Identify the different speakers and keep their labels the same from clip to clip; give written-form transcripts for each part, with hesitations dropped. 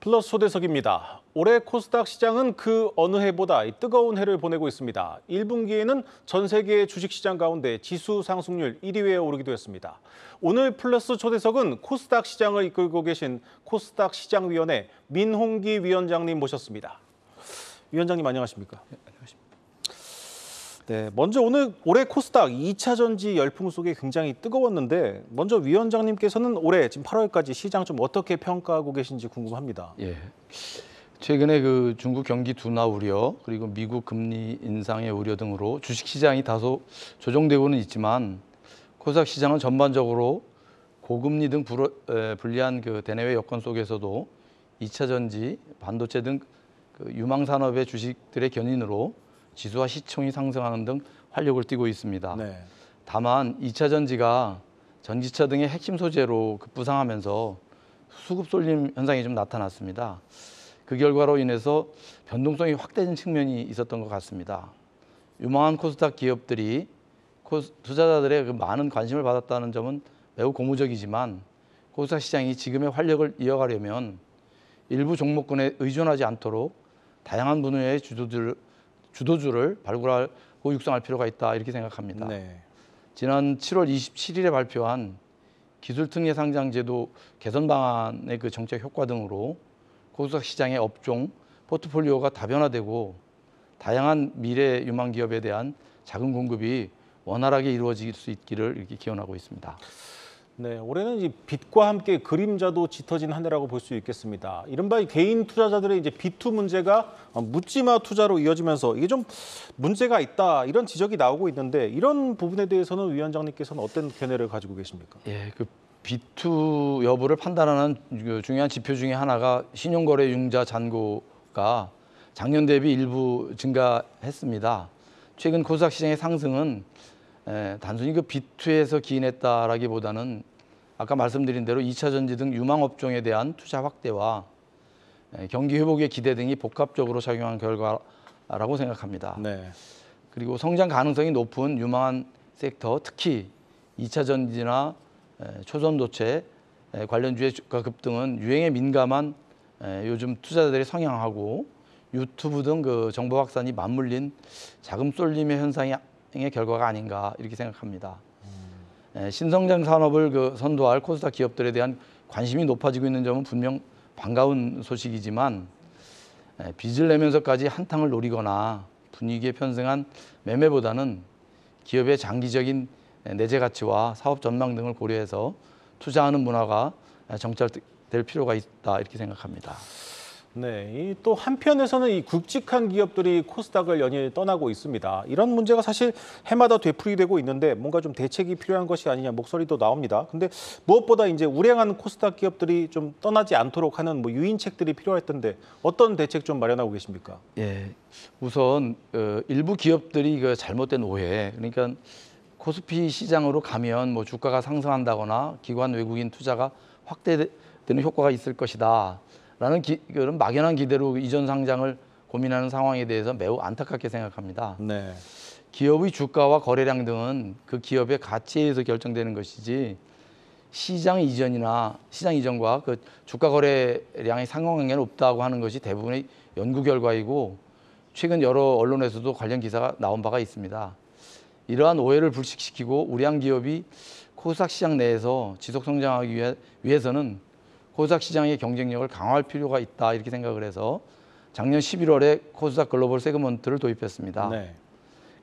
Speaker 1: 플러스 초대석입니다. 올해 코스닥 시장은 그 어느 해보다 뜨거운 해를 보내고 있습니다. 1분기에는 전 세계 주식시장 가운데 지수 상승률 1위에 오르기도 했습니다. 오늘 플러스 초대석은 코스닥 시장을 이끌고 계신 코스닥 시장위원회 민홍기 위원장님 모셨습니다. 위원장님 안녕하십니까?
Speaker 2: 네, 안녕하십니까.
Speaker 1: 네, 먼저 올해 코스닥 2차 전지 열풍 속에 굉장히 뜨거웠는데 먼저 위원장님께서는 올해 지금 8월까지 시장 좀 어떻게 평가하고 계신지 궁금합니다.
Speaker 2: 예. 최근에 중국 경기 둔화 우려 그리고 미국 금리 인상의 우려 등으로 주식 시장이 다소 조정되고는 있지만 코스닥 시장은 전반적으로 고금리 등 불리한 대내외 여건 속에서도 2차 전지, 반도체 등 유망 산업의 주식들의 견인으로 지수와 시총이 상승하는 등 활력을 띠고 있습니다.
Speaker 1: 네.
Speaker 2: 다만 2차 전지가 전기차 등의 핵심 소재로 급부상하면서 수급 쏠림 현상이 좀 나타났습니다. 그 결과로 인해서 변동성이 확대된 측면이 있었던 것 같습니다. 유망한 코스닥 기업들이 투자자들의 많은 관심을 받았다는 점은 매우 고무적이지만 코스닥 시장이 지금의 활력을 이어가려면 일부 종목군에 의존하지 않도록 다양한 분야의 주도주를 발굴하고 육성할 필요가 있다 이렇게 생각합니다.
Speaker 1: 네.
Speaker 2: 지난 7월 27일에 발표한 기술특례 상장제도 개선 방안의 정책 효과 등으로 코스닥 시장의 업종 포트폴리오가 다변화되고 다양한 미래 유망 기업에 대한 자금 공급이 원활하게 이루어질 수 있기를 이렇게 기원하고 있습니다.
Speaker 1: 네, 올해는 이제 빛과 함께 그림자도 짙어진 한 해라고 볼 수 있겠습니다. 이른바 개인 투자자들의 이제 비투 문제가 묻지마 투자로 이어지면서 이게 좀 문제가 있다 이런 지적이 나오고 있는데 이런 부분에 대해서는 위원장님께서는 어떤 견해를 가지고 계십니까?
Speaker 2: 예, 비투 여부를 판단하는 중요한 지표 중에 하나가 신용거래 융자 잔고가 작년 대비 일부 증가했습니다. 최근 코스닥 시장의 상승은 단순히 비투에서 기인했다라기보다는 아까 말씀드린 대로 2차 전지 등 유망 업종에 대한 투자 확대와 경기 회복의 기대 등이 복합적으로 작용한 결과라고 생각합니다.
Speaker 1: 네.
Speaker 2: 그리고 성장 가능성이 높은 유망한 섹터, 특히 2차 전지나 초전도체 관련주의 주가 급등은 유행에 민감한 요즘 투자자들이 성향하고 유튜브 등 정보 확산이 맞물린 자금 쏠림의 현상의 결과가 아닌가 이렇게 생각합니다. 신성장 산업을 선도할 코스닥 기업들에 대한 관심이 높아지고 있는 점은 분명 반가운 소식이지만 빚을 내면서까지 한탕을 노리거나 분위기에 편승한 매매보다는 기업의 장기적인 내재 가치와 사업 전망 등을 고려해서 투자하는 문화가 정착될 필요가 있다 이렇게 생각합니다.
Speaker 1: 네, 또 한편에서는 이 굵직한 기업들이 코스닥을 연일 떠나고 있습니다. 이런 문제가 사실 해마다 되풀이되고 있는데 뭔가 좀 대책이 필요한 것이 아니냐 목소리도 나옵니다. 근데 무엇보다 이제 우량한 코스닥 기업들이 좀 떠나지 않도록 하는 유인책들이 필요할 텐데 어떤 대책 좀 마련하고 계십니까?
Speaker 2: 예, 우선 일부 기업들이 잘못된 오해, 그러니까 코스피 시장으로 가면 주가가 상승한다거나 기관 외국인 투자가 확대되는 효과가 있을 것이다. 라는 그런 막연한 기대로 이전 상장을 고민하는 상황에 대해서 매우 안타깝게 생각합니다.
Speaker 1: 네.
Speaker 2: 기업의 주가와 거래량 등은 그 기업의 가치에 의해서 결정되는 것이지 시장 이전과 주가 거래량의 상관관계는 없다고 하는 것이 대부분의 연구 결과이고 최근 여러 언론에서도 관련 기사가 나온 바가 있습니다. 이러한 오해를 불식시키고 우량 기업이 코스닥 시장 내에서 지속 성장하기 위해서는 코스닥 시장의 경쟁력을 강화할 필요가 있다 이렇게 생각을 해서 작년 11월에 코스닥 글로벌 세그먼트를 도입했습니다. 네.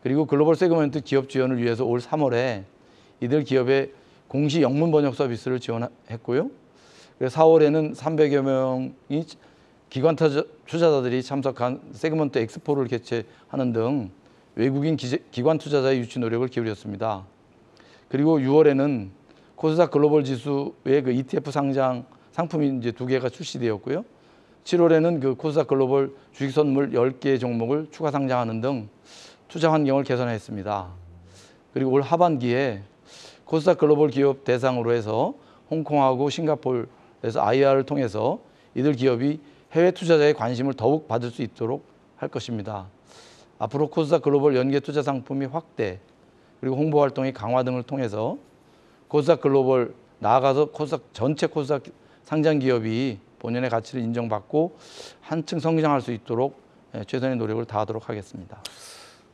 Speaker 2: 그리고 글로벌 세그먼트 기업 지원을 위해서 올 3월에 이들 기업의 공시 영문 번역 서비스를 지원했고요. 그래서 4월에는 300여 명이 기관 투자자들이 참석한 세그먼트 엑스포를 개최하는 등 외국인 기관 투자자의 유치 노력을 기울였습니다. 그리고 6월에는 코스닥 글로벌 지수의 ETF 상장 상품이 이제 2개가 출시되었고요. 7월에는 코스닥 글로벌 주식 선물 10개 종목을 추가 상장하는 등 투자 환경을 개선했습니다. 그리고 올 하반기에 코스닥 글로벌 기업 대상으로 해서 홍콩하고 싱가포르에서 IR을 통해서 이들 기업이 해외 투자자의 관심을 더욱 받을 수 있도록 할 것입니다. 앞으로 코스닥 글로벌 연계 투자 상품이 확대, 그리고 홍보 활동의 강화 등을 통해서 코스닥 글로벌 나아가서 전체 코스닥 상장 기업이 본연의 가치를 인정받고 한층 성장할 수 있도록 최선의 노력을 다하도록 하겠습니다.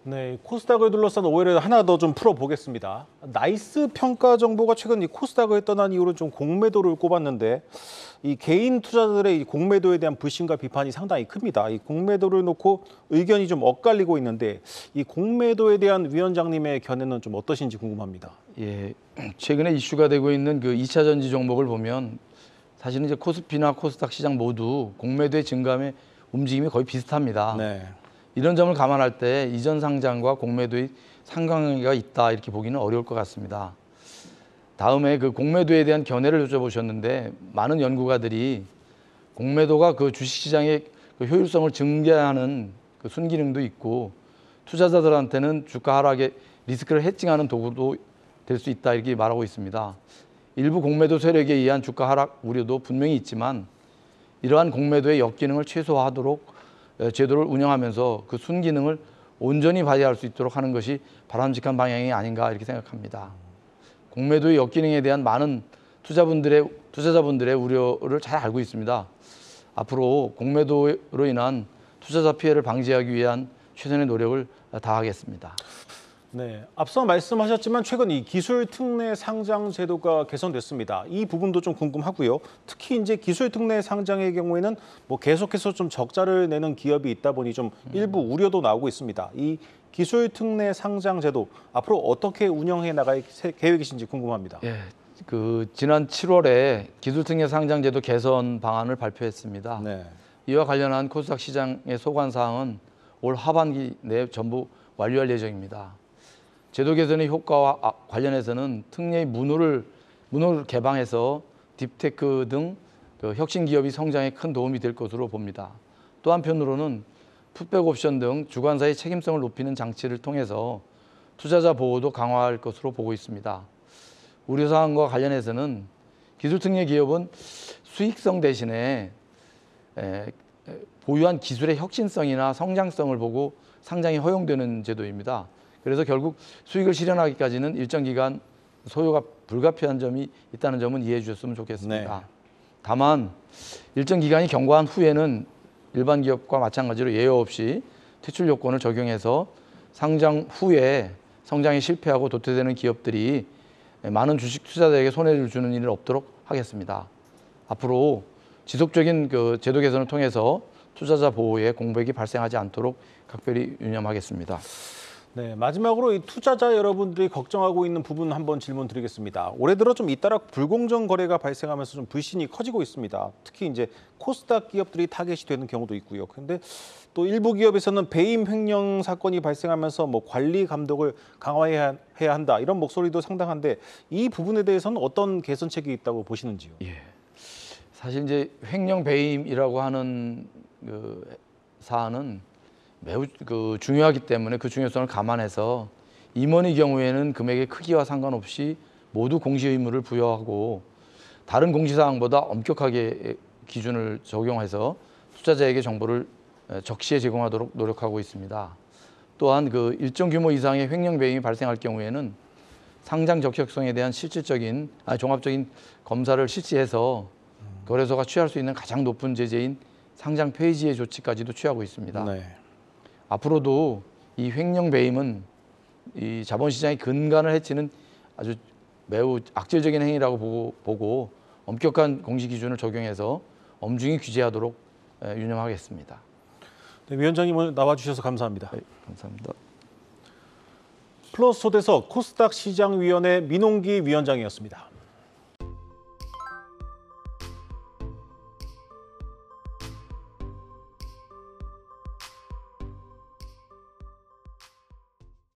Speaker 1: 네, 코스닥을 둘러싼 오해를 하나 더 좀 풀어보겠습니다. 나이스 평가 정보가 최근 이 코스닥을 떠난 이후로 좀 공매도를 꼽았는데 이 개인 투자자들의 이 공매도에 대한 불신과 비판이 상당히 큽니다. 이 공매도를 놓고 의견이 좀 엇갈리고 있는데 이 공매도에 대한 위원장님의 견해는 좀 어떠신지 궁금합니다.
Speaker 2: 예, 최근에 이슈가 되고 있는 그 2차 전지 종목을 보면 사실은 이제 코스피나 코스닥 시장 모두 공매도의 증감의 움직임이 거의 비슷합니다.
Speaker 1: 네.
Speaker 2: 이런 점을 감안할 때 이전 상장과 공매도의 상관관계가 있다 이렇게 보기는 어려울 것 같습니다. 다음에 그 공매도에 대한 견해를 여쭤보셨는데 많은 연구가들이 공매도가 그 주식시장의 그 효율성을 증대하는 그 순기능도 있고 투자자들한테는 주가 하락의 리스크를 해칭하는 도구도 될 수 있다 이렇게 말하고 있습니다. 일부 공매도 세력에 의한 주가 하락 우려도 분명히 있지만 이러한 공매도의 역기능을 최소화하도록 제도를 운영하면서 그 순기능을 온전히 발휘할 수 있도록 하는 것이 바람직한 방향이 아닌가 이렇게 생각합니다. 공매도의 역기능에 대한 많은 투자자분들의 우려를 잘 알고 있습니다. 앞으로 공매도로 인한 투자자 피해를 방지하기 위한 최선의 노력을 다하겠습니다.
Speaker 1: 네, 앞서 말씀하셨지만 최근 이 기술 특례 상장 제도가 개선됐습니다. 이 부분도 좀 궁금하고요. 특히 이제 기술 특례 상장의 경우에는 뭐 계속해서 좀 적자를 내는 기업이 있다 보니 좀 일부 우려도 나오고 있습니다. 이 기술 특례 상장 제도 앞으로 어떻게 운영해 나갈 계획이신지 궁금합니다.
Speaker 2: 예, 그 지난 7월에 기술 특례 상장 제도 개선 방안을 발표했습니다.
Speaker 1: 네.
Speaker 2: 이와 관련한 코스닥 시장의 소관 사항은 올 하반기 내에 전부 완료할 예정입니다. 제도 개선의 효과와 관련해서는 특례의 문호를 개방해서 딥테크 등 그 혁신 기업이 성장에 큰 도움이 될 것으로 봅니다. 또 한편으로는 풋백 옵션 등 주관사의 책임성을 높이는 장치를 통해서 투자자 보호도 강화할 것으로 보고 있습니다. 우려사항과 관련해서는 기술특례 기업은 수익성 대신에 보유한 기술의 혁신성이나 성장성을 보고 상장이 허용되는 제도입니다. 그래서 결국 수익을 실현하기까지는 일정 기간 소요가 불가피한 점이 있다는 점은 이해해 주셨으면 좋겠습니다.
Speaker 1: 네.
Speaker 2: 다만 일정 기간이 경과한 후에는 일반 기업과 마찬가지로 예외 없이 퇴출 요건을 적용해서 상장 후에 성장에 실패하고 도태되는 기업들이 많은 주식 투자자에게 손해를 주는 일은 없도록 하겠습니다. 앞으로 지속적인 그 제도 개선을 통해서 투자자 보호에 공백이 발생하지 않도록 각별히 유념하겠습니다.
Speaker 1: 네, 마지막으로 이 투자자 여러분들이 걱정하고 있는 부분 한번 질문 드리겠습니다. 올해 들어 좀 잇따라 불공정 거래가 발생하면서 좀 불신이 커지고 있습니다. 특히 이제 코스닥 기업들이 타겟이 되는 경우도 있고요. 그런데 또 일부 기업에서는 배임 횡령 사건이 발생하면서 뭐 관리 감독을 강화해야 한다 이런 목소리도 상당한데 이 부분에 대해서는 어떤 개선책이 있다고 보시는지요?
Speaker 2: 예. 사실 이제 횡령 배임이라고 하는 그 사안은 매우 그 중요하기 때문에 그 중요성을 감안해서 임원의 경우에는 금액의 크기와 상관없이 모두 공시 의무를 부여하고 다른 공시사항보다 엄격하게 기준을 적용해서 투자자에게 정보를 적시에 제공하도록 노력하고 있습니다. 또한 그 일정 규모 이상의 횡령 배임이 발생할 경우에는 상장 적격성에 대한 종합적인 검사를 실시해서 거래소가 취할 수 있는 가장 높은 제재인 상장 폐지의 조치까지도 취하고 있습니다.
Speaker 1: 네.
Speaker 2: 앞으로도 이 횡령 배임은 이 자본시장의 근간을 해치는 아주 매우 악질적인 행위라고 보고 엄격한 공시 기준을 적용해서 엄중히 규제하도록 유념하겠습니다.
Speaker 1: 네, 위원장님 오늘 나와주셔서 감사합니다.
Speaker 2: 네, 감사합니다.
Speaker 1: 플러스 초대석 코스닥 시장위원회 민홍기 위원장이었습니다.